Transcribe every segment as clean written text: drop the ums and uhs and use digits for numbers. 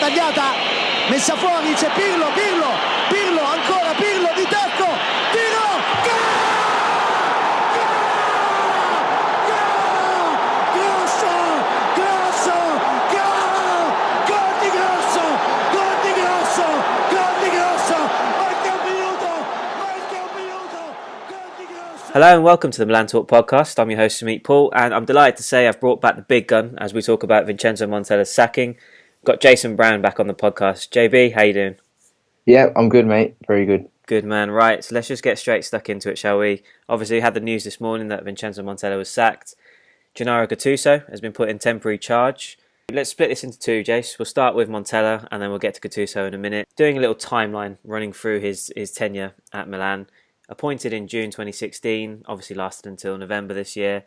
tagliata, messa fuori, c'è Pirlo, ancora Pirlo di tacco, tiro, gol! Hello and welcome to the Milan Talk podcast. I'm your host, Samit Paul, and I'm delighted to say I've brought back the big gun as we talk about Vincenzo Montella's sacking. Got Jason Brown back on the podcast. JB, how you doing? Yeah, I'm good, mate. Very good. Good, man. Right, so let's just get straight stuck into it, shall we? Obviously, we had the news this morning that Vincenzo Montella was sacked. Gennaro Gattuso has been put in temporary charge. Let's split this into two, Jace. We'll start with Montella, and then we'll get to Gattuso in a minute. Doing a little timeline running through his tenure at Milan. Appointed in June 2016, obviously lasted until November this year.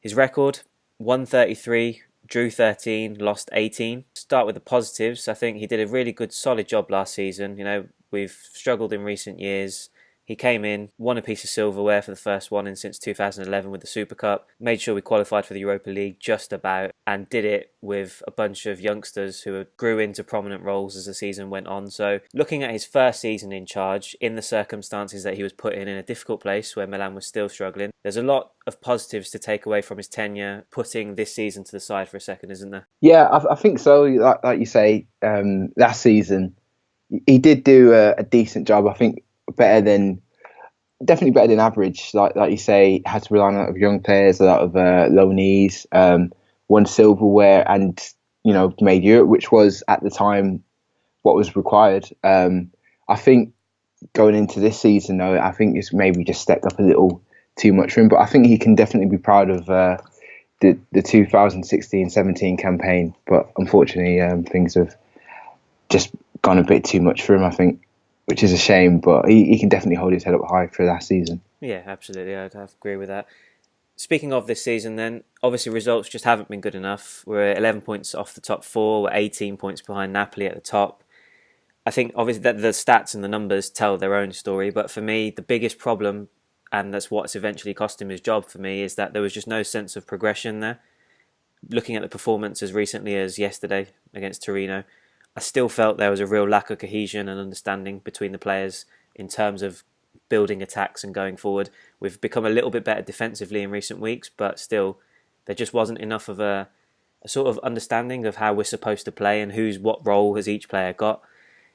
His record, 133, drew 13, lost 18. Start with the positives. I think he did a really good, solid job last season. You know, we've struggled in recent years. He came in, won a piece of silverware for the first one since 2011 with the Super Cup, made sure we qualified for the Europa League just about, and did it with a bunch of youngsters who grew into prominent roles as the season went on. So looking at his first season in charge, in the circumstances that he was put in a difficult place where Milan was still struggling, there's a lot of positives to take away from his tenure, putting this season to the side for a second, isn't there? Yeah, I think so. Like you say, last season, he did do a decent job. I think definitely better than average. Like you say, had to rely on a lot of young players, a lot of loanees, won silverware, and made Europe, which was at the time what was required. I think going into this season, though, I think it's maybe just stepped up a little too much for him. But I think he can definitely be proud of the 2016-17 campaign. But unfortunately, things have just gone a bit too much for him, I think, which is a shame, but he can definitely hold his head up high for last season. Yeah, absolutely. I'd have to agree with that. Speaking of this season then, obviously results just haven't been good enough. We're 11 points off the top four. We're 18 points behind Napoli at the top. I think obviously that the stats and the numbers tell their own story, but for me, the biggest problem, and that's what's eventually cost him his job for me, is that there was just no sense of progression there. Looking at the performance as recently as yesterday against Torino, I still felt there was a real lack of cohesion and understanding between the players in terms of building attacks and going forward. We've become a little bit better defensively in recent weeks, but still, there just wasn't enough of a sort of understanding of how we're supposed to play and what role has each player got.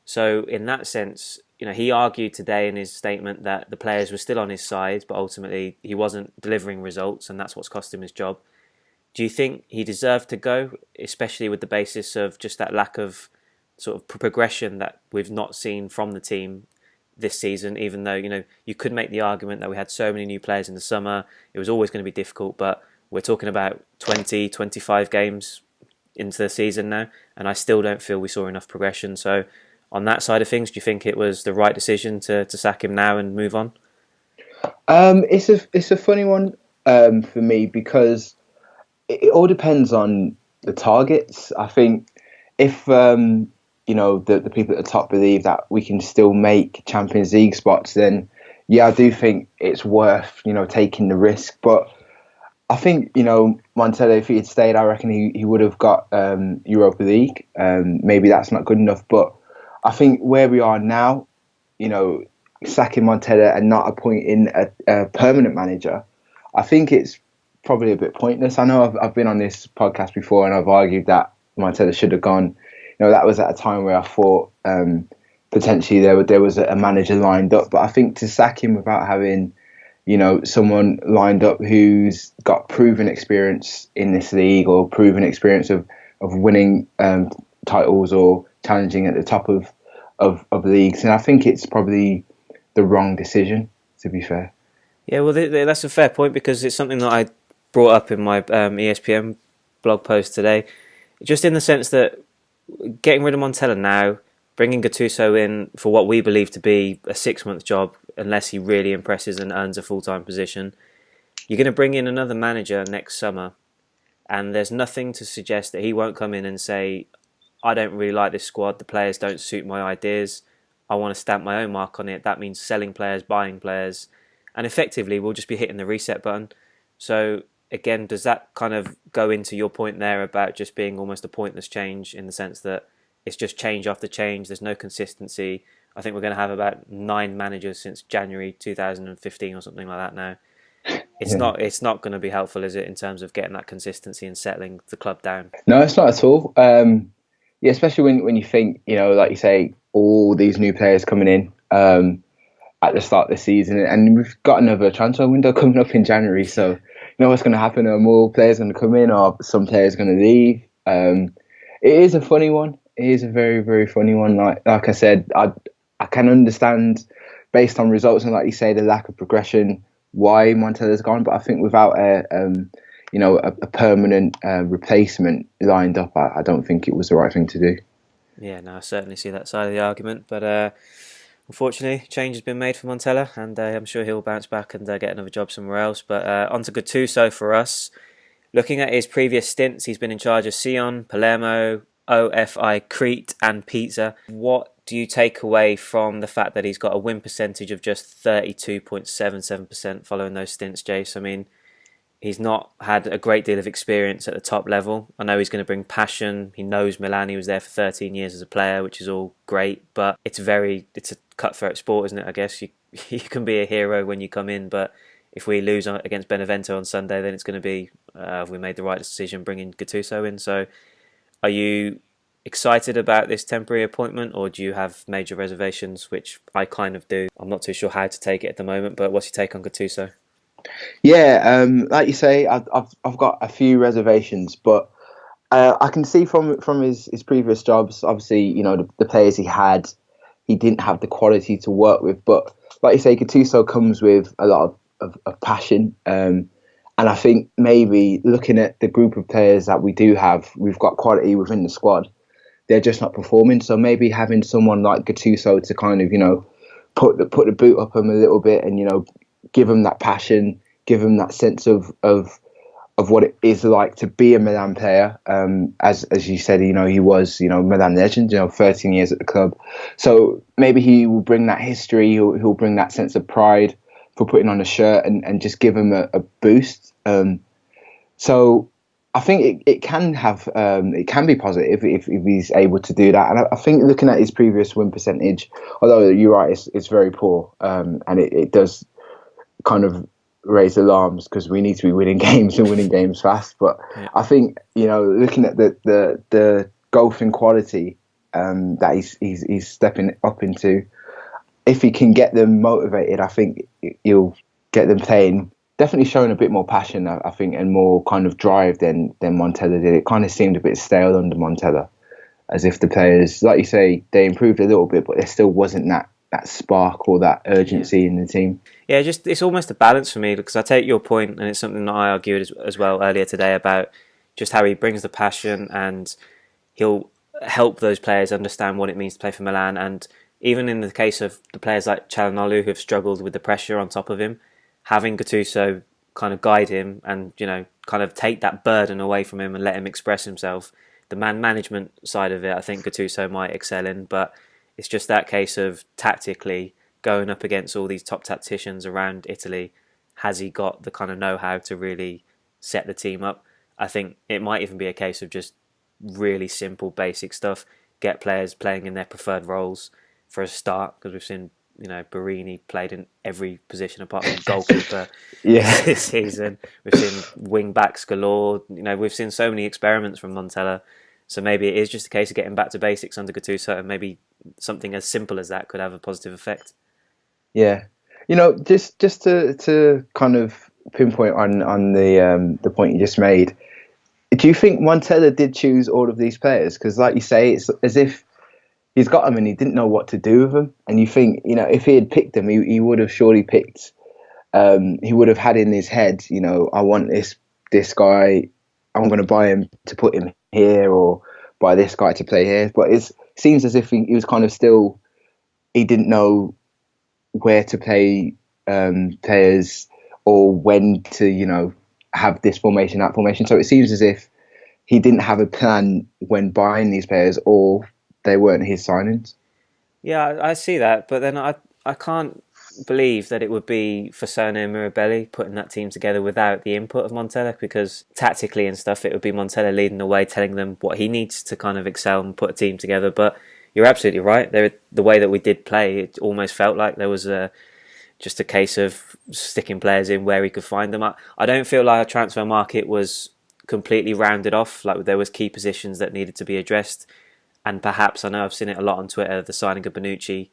So in that sense, he argued today in his statement that the players were still on his side, but ultimately he wasn't delivering results, and that's what's cost him his job. Do you think he deserved to go, especially with the basis of just that lack of sort of progression that we've not seen from the team this season, even though, you could make the argument that we had so many new players in the summer, it was always going to be difficult, but we're talking about 20, 25 games into the season now, and I still don't feel we saw enough progression. So on that side of things, do you think it was the right decision to sack him now and move on? It's a funny one for me, because it all depends on the targets. I think if the people at the top believe that we can still make Champions League spots, then yeah, I do think it's worth taking the risk. But I think Montella, if he had stayed, I reckon he would have got Europa League. Maybe that's not good enough, but I think where we are now, sacking Montella and not appointing a permanent manager, I think it's probably a bit pointless. I know I've been on this podcast before and I've argued that Montella should have gone. That was at a time where I thought potentially there was a manager lined up. But I think to sack him without having, someone lined up who's got proven experience in this league or proven experience of winning titles or challenging at the top of leagues, and I think it's probably the wrong decision, to be fair. Yeah, well, that's a fair point, because it's something that I brought up in my ESPN blog post today, just in the sense that getting rid of Montella now, bringing Gattuso in for what we believe to be a 6-month job, unless he really impresses and earns a full-time position, you're going to bring in another manager next summer, and there's nothing to suggest that he won't come in and say, I don't really like this squad, the players don't suit my ideas, I want to stamp my own mark on it. That means selling players, buying players, and effectively we'll just be hitting the reset button. So again, does that kind of go into your point there about just being almost a pointless change, in the sense that it's just change after change. There's no consistency. I think we're going to have about 9 managers since January 2015 or something like that now. It's not going to be helpful, is it, in terms of getting that consistency and settling the club down? No, it's not at all. Yeah, especially when you think, like you say, all these new players coming in at the start of the season, and we've got another transfer window coming up in January. So, what's going to happen? Are more players going to come in, or some players going to leave? It is a funny one. It is a very, very funny one. Like I said, I can understand, based on results and like you say, the lack of progression, why Montella's gone. But I think without a permanent replacement lined up, I don't think it was the right thing to do. Yeah, no, I certainly see that side of the argument. But unfortunately, change has been made for Montella, and I'm sure he'll bounce back and get another job somewhere else. But on to Gattuso for us. Looking at his previous stints, he's been in charge of Sion, Palermo, OFI Crete and Pisa. What do you take away from the fact that he's got a win percentage of just 32.77% following those stints, Jace? I mean, he's not had a great deal of experience at the top level. I know he's going to bring passion. He knows Milan. He was there for 13 years as a player, which is all great. But it's a cutthroat sport, isn't it? I guess you can be a hero when you come in, but if we lose against Benevento on Sunday, then it's going to be, have we made the right decision bringing Gattuso in? So are you excited about this temporary appointment, or do you have major reservations, which I kind of do? I'm not too sure how to take it at the moment, but what's your take on Gattuso? Yeah, like you say, I've got a few reservations, but I can see from his previous jobs, obviously, the players he had, he didn't have the quality to work with. But like you say, Gattuso comes with a lot of passion. And I think maybe looking at the group of players that we do have, we've got quality within the squad. They're just not performing. So maybe having someone like Gattuso to kind of, put the boot up them a little bit and, give them that passion, give them that sense of what it is like to be a Milan player. As you said, he was, Milan legend, 13 years at the club. So maybe he will bring that history. He'll bring that sense of pride for putting on a shirt and just give him a boost. So I think it can be positive if he's able to do that. And I think looking at his previous win percentage, although you're right, it's very poor, and it does kind of raise alarms because we need to be winning games and winning games fast. But yeah. I think looking at the golfing quality that he's stepping up into, if he can get them motivated, I think he'll get them playing. Definitely showing a bit more passion, I think, and more kind of drive than Montella did. It kind of seemed a bit stale under Montella, as if the players, like you say, they improved a little bit, but there still wasn't that spark or that urgency in the team. Yeah, just it's almost a balance for me, because I take your point, and it's something that I argued as well earlier today about just how he brings the passion and he'll help those players understand what it means to play for Milan. And even in the case of the players like Çalhanoğlu who have struggled with the pressure on top of him, having Gattuso kind of guide him and, kind of take that burden away from him and let him express himself. The man management side of it, I think Gattuso might excel in, but it's just that case of tactically going up against all these top tacticians around Italy. Has he got the kind of know-how to really set the team up? I think it might even be a case of just really simple, basic stuff. Get players playing in their preferred roles for a start, because we've seen Barini played in every position apart from goalkeeper this season. We've seen wing backs galore. We've seen so many experiments from Montella. So maybe it is just a case of getting back to basics under Gattuso, and maybe something as simple as that could have a positive effect. Yeah, just to kind of pinpoint on the point you just made. Do you think Montella did choose all of these players? Because, like you say, it's as if he's got them and he didn't know what to do with them. And you think, if he had picked them, he would have surely picked. He would have had in his head, I want this guy. I'm going to buy him to put him here, or buy this guy to play here. But it seems as if he was kind of still. He didn't know where to play players or when to, have this formation, that formation. So it seems as if he didn't have a plan when buying these players, or they weren't his signings. Yeah, I see that, but then I can't believe that it would be Fasano and Mirabelli putting that team together without the input of Montella, because tactically and stuff, it would be Montella leading the way, telling them what he needs to kind of excel and put a team together. But you're absolutely right. The way that we did play, it almost felt like there was just a case of sticking players in where he could find them. I don't feel like our transfer market was completely rounded off. Like, there was key positions that needed to be addressed. And perhaps, I know I've seen it a lot on Twitter, the signing of Bonucci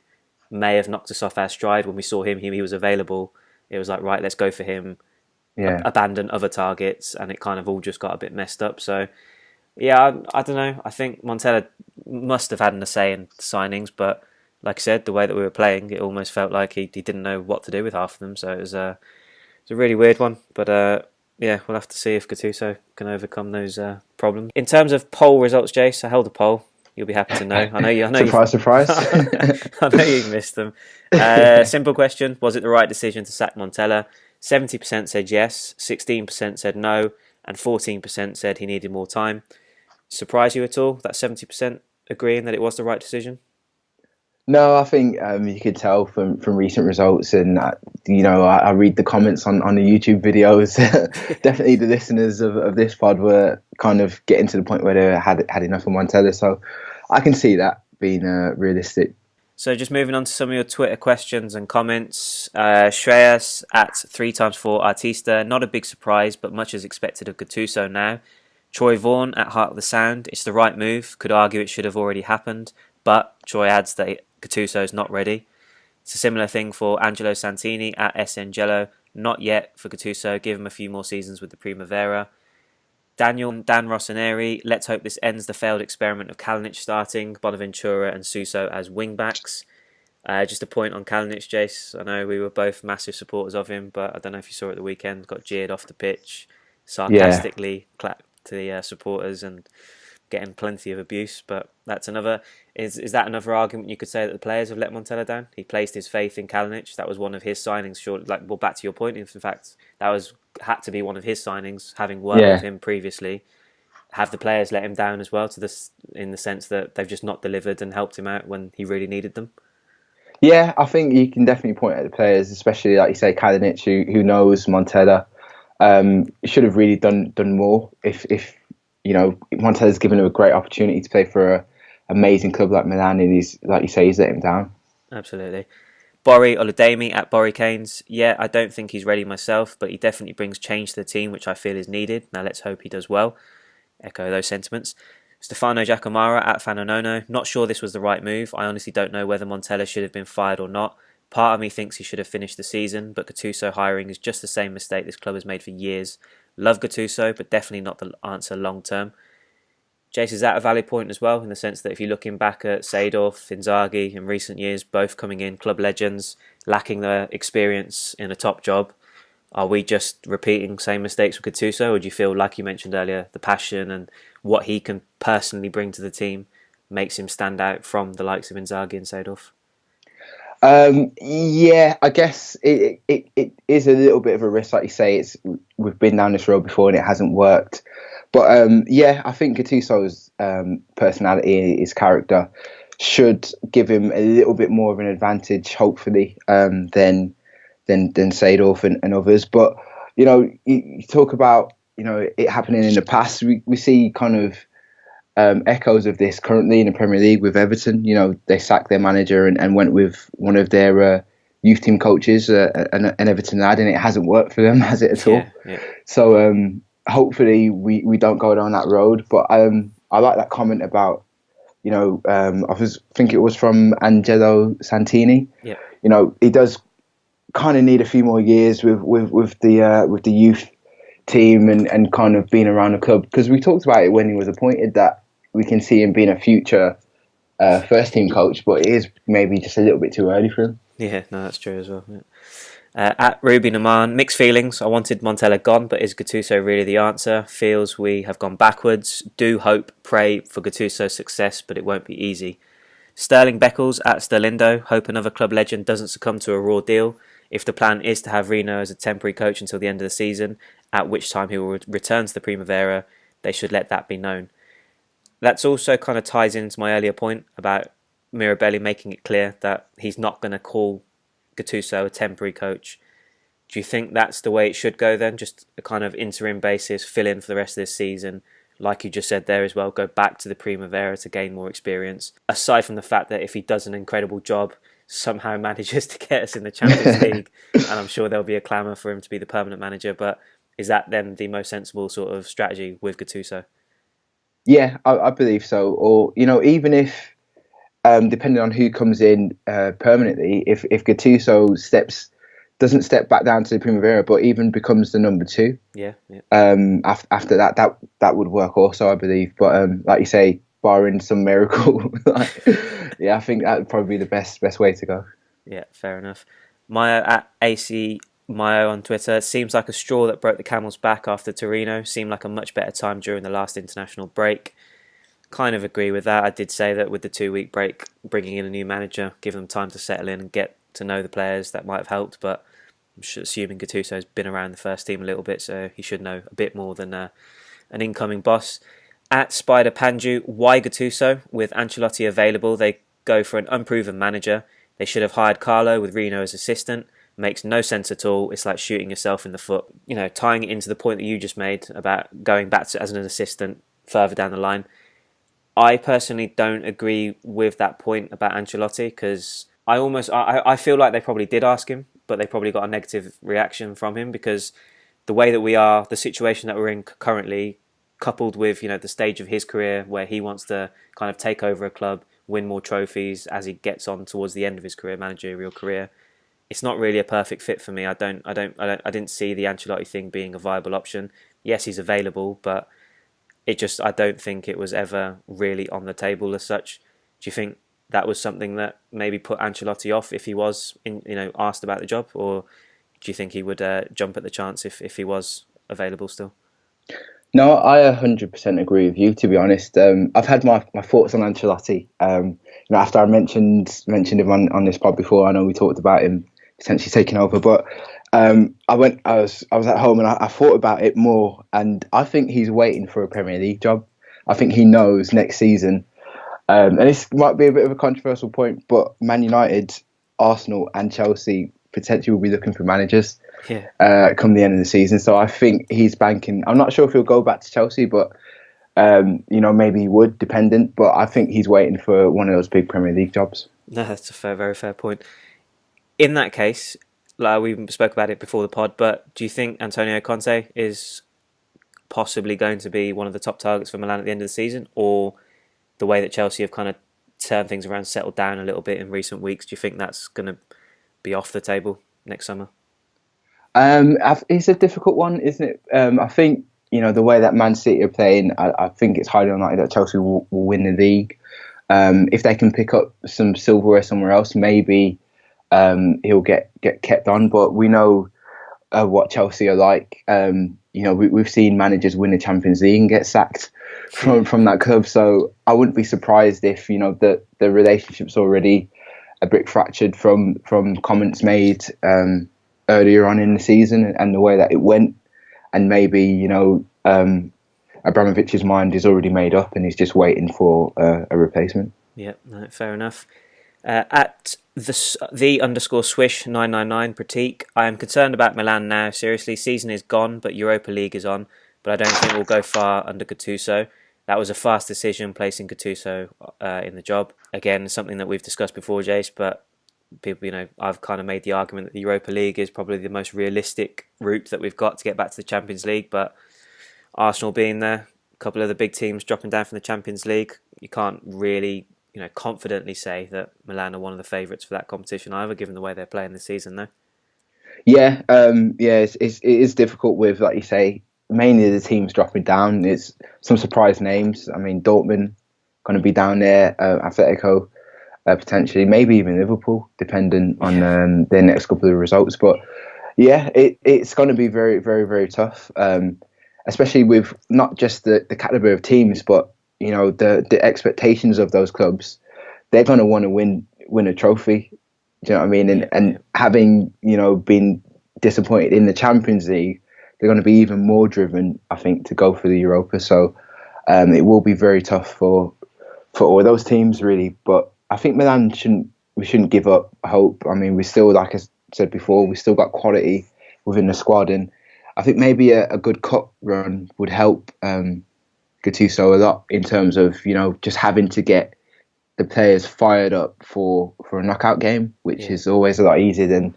may have knocked us off our stride. When we saw him, he was available. It was like, right, let's go for him. Yeah. Abandon other targets, and it kind of all just got a bit messed up. So, yeah, I don't know. I think Montella must have had a say in signings, but like I said, the way that we were playing, it almost felt like he didn't know what to do with half of them. So it was a really weird one. But yeah, we'll have to see if Gattuso can overcome those problems. In terms of poll results, Jace, I held a poll. You'll be happy to know. I know Surprise. I know you've missed them. Simple question: was it the right decision to sack Montella? 70% said yes, 16% said no, and 14% said he needed more time. Surprise you at all that 70% agreeing that it was the right decision? No, I think you could tell from recent results, and I read the comments on the YouTube videos. Definitely, the listeners of this pod were kind of getting to the point where they had enough of Montella. So I can see that being realistic. So just moving on to some of your Twitter questions and comments. Shreyas at 3x4 Artista, not a big surprise, but much as expected of Gattuso now. Troy Vaughan at Heart of the Sound, it's the right move. Could argue it should have already happened, but Troy adds that Gattuso is not ready. It's a similar thing for Angelo Santini at SNGelo. Not yet for Gattuso. Give him a few more seasons with the Primavera. Dan Rossoneri, let's hope this ends the failed experiment of Kalinic starting, Bonaventura and Suso as wing-backs. Just a point on Kalinic, Jace. I know we were both massive supporters of him, but I don't know if you saw it at the weekend. Got jeered off the pitch, sarcastically clapped to the supporters and getting plenty of abuse. But that's another... Is that another argument you could say that the players have let Montella down? He placed his faith in Kalinic. That was one of his signings. Short, back to your point. In fact, that had to be one of his signings. Having worked with him previously, have the players let him down as well? In the sense that they've just not delivered and helped him out when he really needed them. Yeah, I think you can definitely point at the players, especially like you say, Kalinic, who knows Montella. Should have really done more. If Montella's given him a great opportunity to play for an amazing club like Milan, and he's, like you say, he's let him down. Absolutely. Bori Oludemi at Bori Canes. Yeah, I don't think he's ready myself, but he definitely brings change to the team, which I feel is needed. Now let's hope he does well. Echo those sentiments. Stefano Giacomara at Fanonono. Not sure this was the right move. I honestly don't know whether Montella should have been fired or not. Part of me thinks he should have finished the season, but Gattuso hiring is just the same mistake this club has made for years. Love Gattuso, but definitely not the answer long term. Jace, is that a valid point as well, in the sense that if you're looking back at Seedorf, Inzaghi in recent years, both coming in club legends, lacking the experience in a top job, are we just repeating same mistakes with Gattuso, or do you feel, like you mentioned earlier, the passion and what he can personally bring to the team makes him stand out from the likes of Inzaghi and Seedorf? Yeah, I guess it is a little bit of a risk, like you say. We've been down this road before and it hasn't worked. But yeah, I think Gattuso's personality, his character, should give him a little bit more of an advantage, hopefully, than Seedorf and others. But you talk about it happening in the past. We see kind of echoes of this currently in the Premier League with Everton. They sacked their manager and went with one of their youth team coaches, an Everton lad, and it hasn't worked for them, has it at all? Yeah. So hopefully we don't go down that road. But I like that comment about I think it was from Angelo Santini. Yeah. He does kind of need a few more years with the youth team and kind of being around the club, because we talked about it when he was appointed that we can see him being a future first team coach, but it is maybe just a little bit too early for him. Yeah, no, that's true as well. Yeah. At Ruby Naman, mixed feelings. I wanted Montella gone, but is Gattuso really the answer? Feels we have gone backwards. Do hope, pray for Gattuso's success, but it won't be easy. Sterling Beckles at Sterlindo, hope another club legend doesn't succumb to a raw deal. If the plan is to have Reno as a temporary coach until the end of the season, at which time he will return to the Primavera, they should let that be known. That's also kind of ties into my earlier point about Mirabelli making it clear that he's not going to call Gattuso a temporary coach. Do you think that's the way it should go then? Just a kind of interim basis, fill in for the rest of this season. Like you just said there as well, go back to the Primavera to gain more experience. Aside from the fact that if he does an incredible job, somehow manages to get us in the Champions League, and I'm sure there'll be a clamour for him to be the permanent manager, but is that then the most sensible sort of strategy with Gattuso? Yeah, I believe so. Or, even if, depending on who comes in permanently, if Gattuso doesn't step back down to the Primavera, but even becomes the number 2. Yeah. After that would work also, I believe. But like you say, barring some miracle, I think that would probably be the best way to go. Yeah, fair enough. Mayo at AC Mayo on Twitter: seems like a straw that broke the camel's back after Torino. Seemed like a much better time during the last international break. Kind of agree with that. I did say that with the 2-week break, bringing in a new manager, give them time to settle in and get to know the players, that might have helped, but I'm assuming Gattuso's been around the first team a little bit, so he should know a bit more than an incoming boss. At Spider Panju: why Gattuso? With Ancelotti available, they go for an unproven manager. They should have hired Carlo with Rino as assistant. Makes no sense at all. It's like shooting yourself in the foot. Tying it into the point that you just made about going back to as an assistant further down the line. I personally don't agree with that point about Ancelotti, because I feel like they probably did ask him, but they probably got a negative reaction from him, because the way that we are, the situation that we're in currently, coupled with the stage of his career where he wants to kind of take over a club, win more trophies as he gets on towards the end of his career, managerial career, it's not really a perfect fit for me. I didn't see the Ancelotti thing being a viable option. Yes, he's available, but I don't think it was ever really on the table as such. Do you think that was something that maybe put Ancelotti off if he was asked about the job, or do you think he would jump at the chance if he was available still? No, I 100% agree with you, to be honest. I've had my thoughts on Ancelotti. After I mentioned him on this pod before, I know we talked about him potentially taking over, but I was at home and I thought about it more, and I think he's waiting for a Premier League job. I think he knows next season, and this might be a bit of a controversial point, but Man United, Arsenal and Chelsea potentially will be looking for managers come the end of the season. So I think he's banking. I'm not sure if he'll go back to Chelsea, but maybe he would, dependent. But I think he's waiting for one of those big Premier League jobs. No, that's a very fair point. In that case, like we spoke about it before the pod, but do you think Antonio Conte is possibly going to be one of the top targets for Milan at the end of the season, or the way that Chelsea have kind of turned things around, settled down a little bit in recent weeks, do you think that's going to be off the table next summer? It's a difficult one, isn't it? I think the way that Man City are playing, I think it's highly unlikely that Chelsea will win the league. If they can pick up some silverware somewhere else, maybe he'll get kept on. But we know what Chelsea are like. We've seen managers win the Champions League and get sacked from that club. So I wouldn't be surprised if the relationship's already a bit fractured from comments made earlier on in the season and the way that it went, and maybe Abramovich's mind is already made up and he's just waiting for a replacement. Yeah, no, fair enough. At the_swish999 Pratik: I am concerned about Milan now. Seriously, season is gone, but Europa League is on. But I don't think we'll go far under Gattuso. That was a fast decision placing Gattuso in the job. Again, something that we've discussed before, Jace, but people, I've kind of made the argument that the Europa League is probably the most realistic route that we've got to get back to the Champions League. But Arsenal being there, a couple of the big teams dropping down from the Champions League, you can't really confidently say that Milan are one of the favourites for that competition either, given the way they're playing this season, though. Yeah, it is difficult with, like you say, mainly the teams dropping down. It's some surprise names. I mean, Dortmund going to be down there, Atletico potentially, maybe even Liverpool, depending on their next couple of results. But yeah, it's going to be very, very, very tough, especially with not just the calibre of teams, but the expectations of those clubs. They're going to want to win a trophy. Do you know what I mean? And having been disappointed in the Champions League, they're going to be even more driven, I think, to go for the Europa. So it will be very tough for all those teams, really. But I think Milan shouldn't we shouldn't give up hope. I mean, we still, like I said before, we still got quality within the squad, and I think maybe a good cup run would help Gattuso a lot in terms of just having to get the players fired up for a knockout game, which is always a lot easier than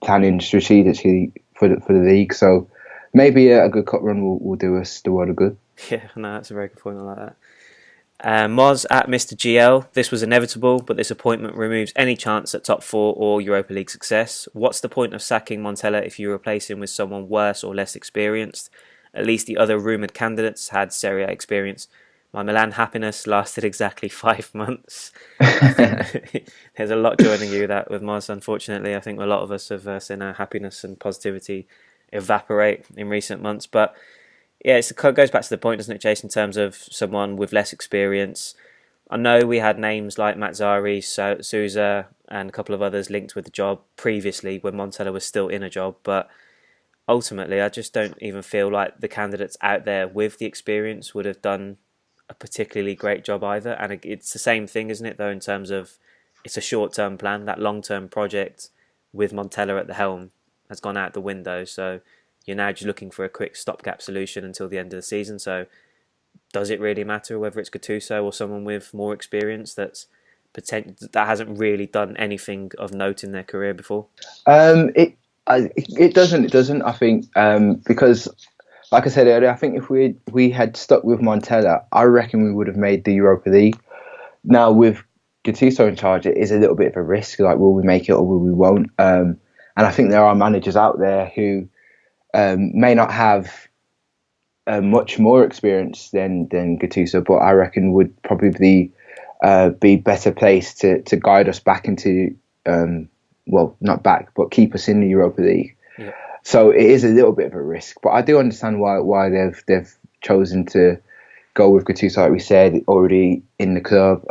planning strategically for the league. So maybe a good cup run will do us the world of good. Yeah, no, that's a very good point. I like that. Moz at Mr. GL. This was inevitable, but this appointment removes any chance at top 4 or Europa League success. What's the point of sacking Montella if you replace him with someone worse or less experienced? At least the other rumoured candidates had Serie A experience. My Milan happiness lasted exactly 5 months. I think there's a lot joining you that with Moz, unfortunately. I think a lot of us have seen our happiness and positivity evaporate in recent months. But yeah, it goes back to the point, doesn't it, Jason, in terms of someone with less experience. I know we had names like Mazzari, Souza, and a couple of others linked with the job previously when Montella was still in a job, but ultimately I just don't even feel like the candidates out there with the experience would have done a particularly great job either. And it's the same thing, isn't it, though, in terms of it's a short-term plan. That long-term project with Montella at the helm has gone out the window, so you're now just looking for a quick stopgap solution until the end of the season. So does it really matter whether it's Gattuso or someone with more experience that hasn't really done anything of note in their career before? It doesn't. It doesn't. I think because, like I said earlier, I think if we had stuck with Montella, I reckon we would have made the Europa League. Now with Gattuso in charge, it is a little bit of a risk. Like, will we make it or will we won't? And I think there are managers out there who may not have much more experience than Gattuso, but I reckon would probably be better placed to guide us back into well, not back, but keep us in the Europa League. Yeah. So it is a little bit of a risk, but I do understand why they've chosen to go with Gattuso. Like we said, already in the club,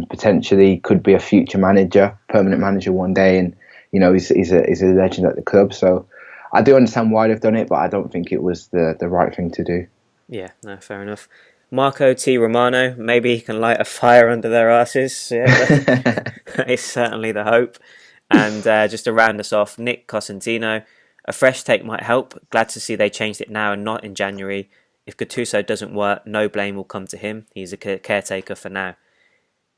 potentially could be a future manager, permanent manager one day, and he's a legend at the club. So I do understand why they've done it, but I don't think it was the right thing to do. Yeah, no, fair enough. Marco T. Romano, maybe he can light a fire under their asses. Yeah, that is certainly the hope. And just to round us off, Nick Cosentino, a fresh take might help. Glad to see they changed it now and not in January. If Gattuso doesn't work, no blame will come to him. He's a caretaker for now.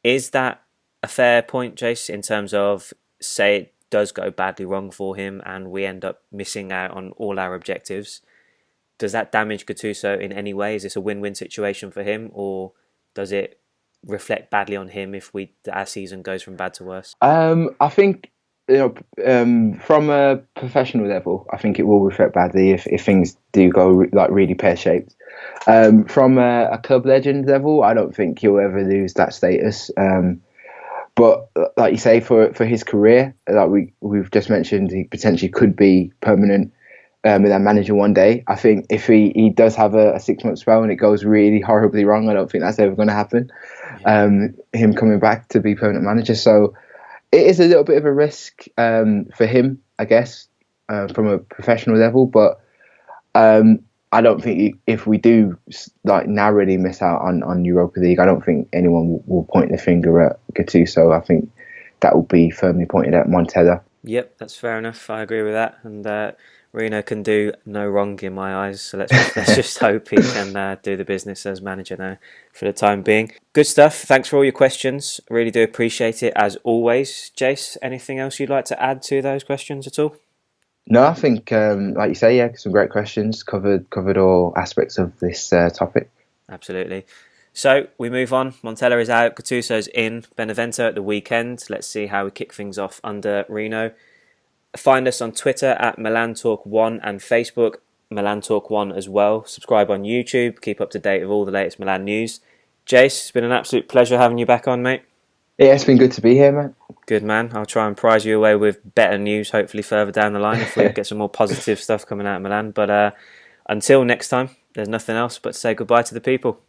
Is that a fair point, Jace, in terms of, say it does go badly wrong for him and we end up missing out on all our objectives? Does that damage Gattuso in any way? Is this a win-win situation for him, or does it reflect badly on him if our season goes from bad to worse? I think from a professional level, I think it will reflect badly if things do go like really pear-shaped. From a club legend level, I don't think he'll ever lose that status. But like you say, for his career, like we've just mentioned, he potentially could be permanent Milan manager one day. I think if he does have a 6-month spell and it goes really horribly wrong, I don't think that's ever going to happen. Yeah. Him coming back to be permanent manager. So it is a little bit of a risk for him, I guess, from a professional level. But I don't think if we do like narrowly miss out on Europa League, I don't think anyone will point the finger at Gattuso. I think that will be firmly pointed at Montella. Yep, that's fair enough. I agree with that. And Rino can do no wrong in my eyes, so let's just hope he can do the business as manager now for the time being. Good stuff. Thanks for all your questions. Really do appreciate it as always. Jace, anything else you'd like to add to those questions at all? No, I think, like you say, yeah, some great questions. Covered all aspects of this topic. Absolutely. So we move on. Montella is out. Gattuso's in. Benevento at the weekend. Let's see how we kick things off under Rino. Find us on Twitter at Milan Talk 1 and Facebook, Milan Talk 1 as well. Subscribe on YouTube. Keep up to date with all the latest Milan news. Jace, it's been an absolute pleasure having you back on, mate. Yeah, it's been good to be here, mate. Good, man. I'll try and prize you away with better news, hopefully further down the line, if we get some more positive stuff coming out of Milan. But until next time, there's nothing else but to say goodbye to the people.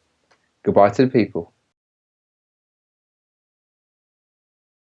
Goodbye to the people.